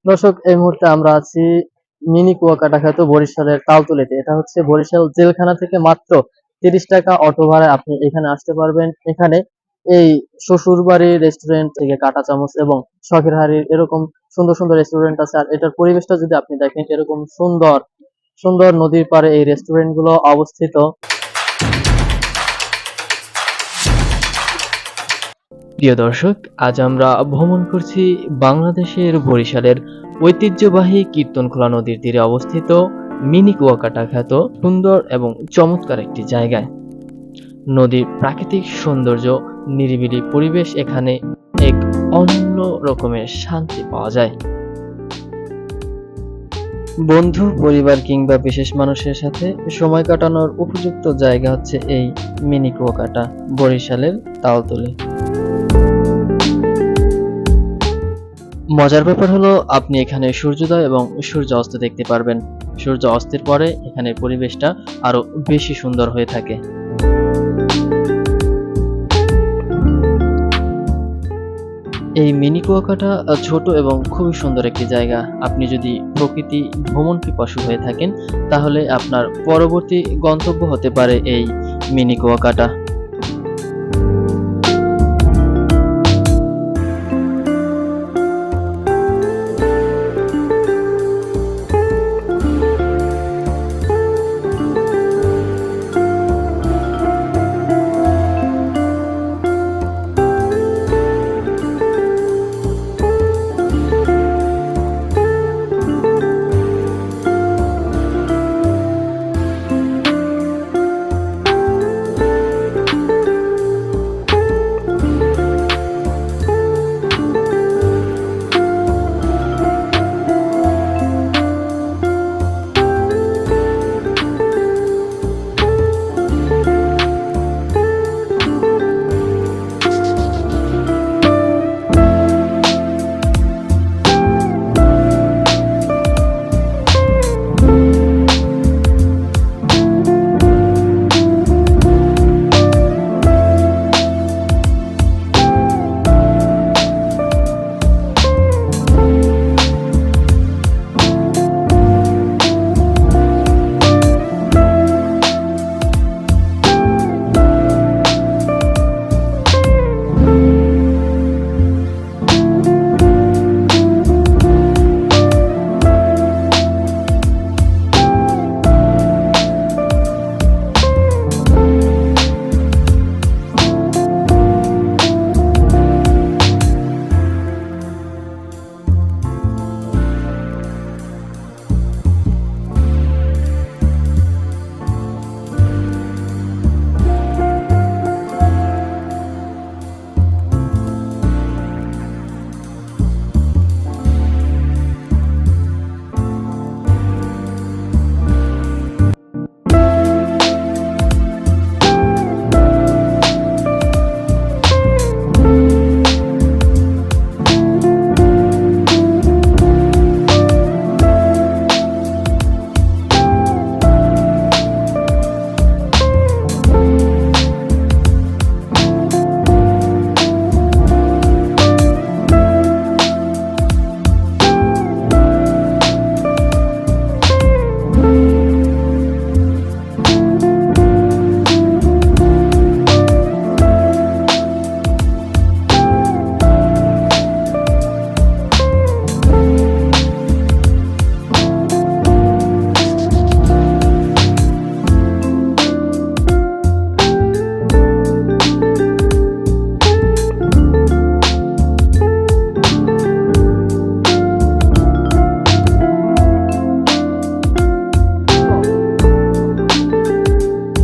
দর্শক, এই মুহূর্তে আমরা আছি মিনি কুয়াকাটা খ্যাত বরিশালের তালতলীতে। এটা হচ্ছে বরিশাল জেলখানা থেকে মাত্র ৩০ টাকা অটো ভাড়ায় আপনি এখানে আসতে পারবেন। এখানে এই শ্বশুরবাড়ি রেস্টুরেন্ট থেকে কাঁটা চামচ এবং শখের হাড়ির এরকম সুন্দর সুন্দর রেস্টুরেন্ট আছে। আর এটার পরিবেশটা যদি আপনি দেখেন, এরকম সুন্দর সুন্দর নদীর পাড়ে এই রেস্টুরেন্ট গুলো অবস্থিত। প্রিয় দর্শক, আজ আমরা ভ্রমণ করছি বাংলাদেশের বরিশালের ঐতিহ্যবাহী কীর্তনখোলা নদীর তীরে অবস্থিত মিনি কুয়াকাটা খ্যাত সুন্দর এবং চমৎকার একটি জায়গায়। নদীর প্রাকৃতিক সৌন্দর্য, নিরিবিলি পরিবেশ, এখানে এক অন্য রকমের শান্তি পাওয়া যায়। বন্ধু, পরিবার কিংবা বিশেষ মানুষের সাথে সময় কাটানোর উপযুক্ত জায়গা হচ্ছে এই মিনি কুয়াকাটা, বরিশালের তালতলী। মজার ব্যাপার হলো, আপনি এখানে সূর্যোদয় এবং সূর্য অস্ত দেখতে পারবেন। সূর্য অস্তের পরে এখানে পরিবেশটা আরো বেশি সুন্দর হয়ে থাকে। এই মিনি কুয়াকাটা ছোট এবং খুবই সুন্দর একটি জায়গা। আপনি যদি প্রকৃতি ভ্রমণ পিপাসু হয়ে থাকেন, তাহলে আপনার পরবর্তী গন্তব্য হতে পারে এই মিনি কুয়াকাটা।